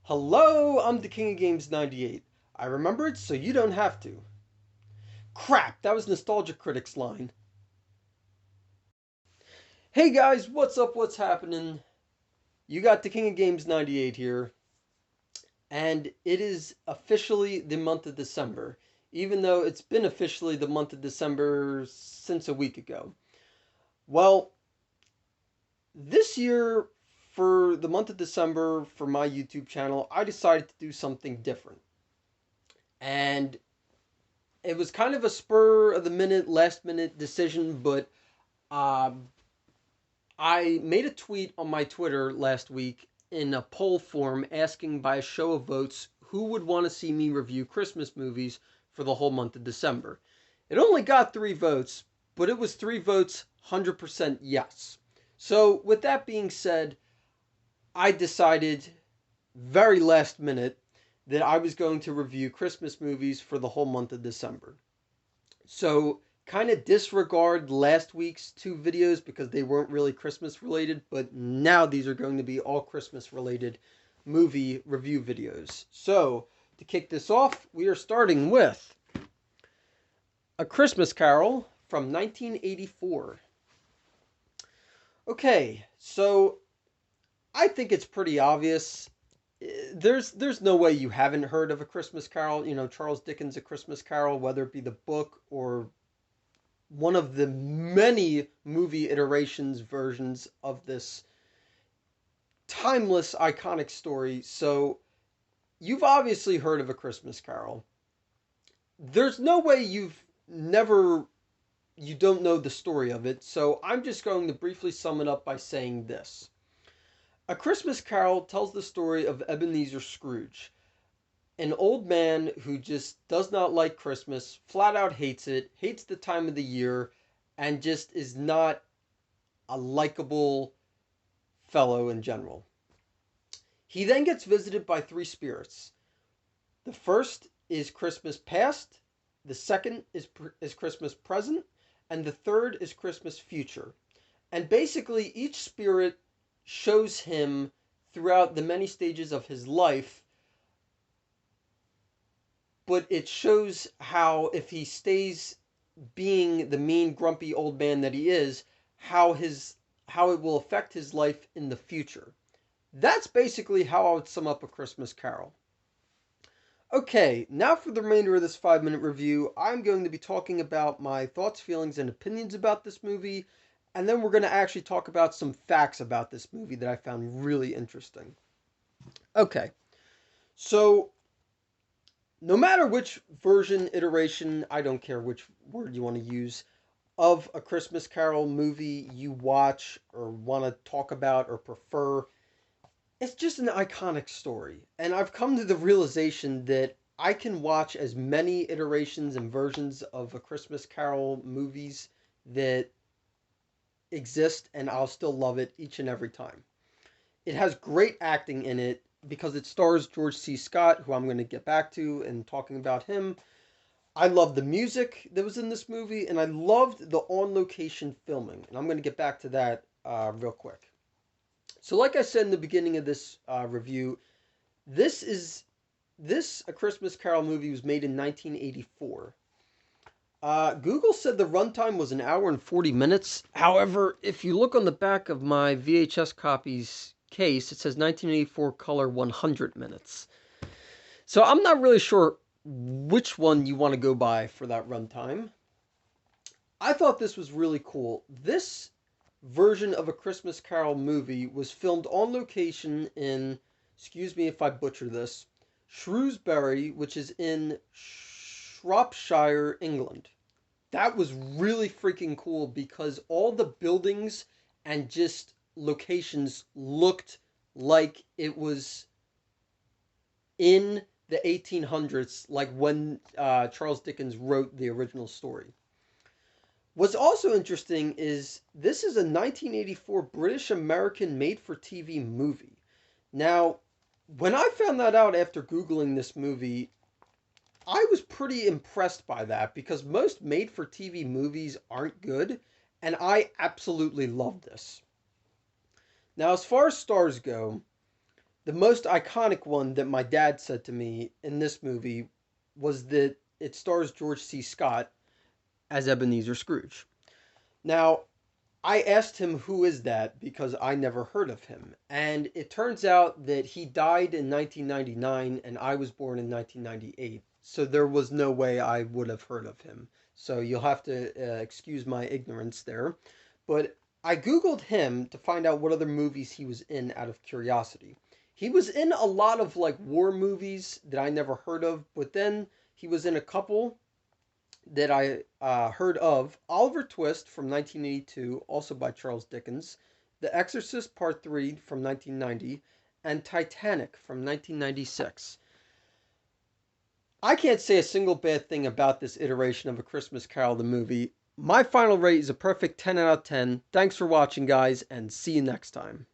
Hello, I'm the King of Games 98. I remembered so you don't have to. Crap, that was Nostalgia Critics line. Hey guys, what's up, what's happening? You got the King of Games 98 here, and it is officially the month of December, even though it's been officially the month of December since a week ago. Well, this year, for the month of December, for my YouTube channel, I decided to do something different. And it was kind of a spur of the minute, last minute decision, but um, I made a tweet on my Twitter last week in a poll form asking by a show of votes who would want to see me review Christmas movies for the whole month of December. It only got 3 votes, but it was 3 votes, 100% yes. So, with that being said, I decided very last minute that I was going to review Christmas movies for the whole month of December. So, kind of disregard last week's 2 videos because they weren't really Christmas related, but now these are going to be all Christmas related movie review videos. So, to kick this off, we are starting with A Christmas Carol from 1984. Okay, so I think it's pretty obvious. There's no way you haven't heard of A Christmas Carol. You know, Charles Dickens' A Christmas Carol, whether it be the book or one of the many movie iterations versions of this timeless iconic story. So you've obviously heard of A Christmas Carol. There's no way you don't know the story of it. So I'm just going to briefly sum it up by saying this. A Christmas Carol tells the story of Ebenezer Scrooge, an old man who just does not like Christmas, flat out hates it, hates the time of the year, and just is not a likable fellow in general. He then gets visited by 3 spirits. The first is Christmas past, the second is Christmas present, and the third is Christmas future. And basically, each spirit shows him throughout the many stages of his life, but it shows how if he stays being the mean, grumpy old man that he is, how it will affect his life in the future. That's basically how I would sum up A Christmas Carol. Okay, now for the remainder of this 5-minute review, I'm going to be talking about my thoughts, feelings, and opinions about this movie, and then we're going to actually talk about some facts about this movie that I found really interesting. Okay, so no matter which version, iteration, I don't care which word you want to use, of A Christmas Carol movie you watch or want to talk about or prefer, it's just an iconic story. And I've come to the realization that I can watch as many iterations and versions of A Christmas Carol movies that exist, and I'll still love it each and every time. It has great acting in it because it stars George C. Scott, who I'm going to get back to and talking about him. I love the music that was in this movie, and I loved the on-location filming. And I'm going to get back to that real quick. So like I said in the beginning of this review, this A Christmas Carol movie was made in 1984. Google said the runtime was 1 hour and 40 minutes. However, if you look on the back of my VHS copy's case, it says 1984 color 100 minutes. So I'm not really sure which one you want to go by for that runtime. I thought this was really cool. This version of A Christmas Carol movie was filmed on location in, excuse me if I butcher this, Shrewsbury, which is in Shropshire, England. That was really freaking cool because all the buildings and just locations looked like it was in the 1800s, like when Charles Dickens wrote the original story. What's also interesting is this is a 1984 British American made for TV movie. Now, when I found that out after Googling this movie, I was pretty impressed by that because most made for TV movies aren't good, and I absolutely love this. Now, as far as stars go, The most iconic one that my dad said to me in this movie was that it stars George C. Scott as Ebenezer Scrooge. Now, I asked him who is that because I never heard of him. And it turns out that he died in 1999 and I was born in 1998. So there was no way I would have heard of him. So you'll have to excuse my ignorance there. But I Googled him to find out what other movies he was in out of curiosity. He was in a lot of like war movies that I never heard of, but then he was in a couple that I heard of: Oliver Twist from 1982, also by Charles Dickens, The Exorcist Part 3 from 1990, and Titanic from 1996. I can't say a single bad thing about this iteration of A Christmas Carol the movie. My final rate is a perfect 10 out of 10. Thanks for watching, guys, and see you next time.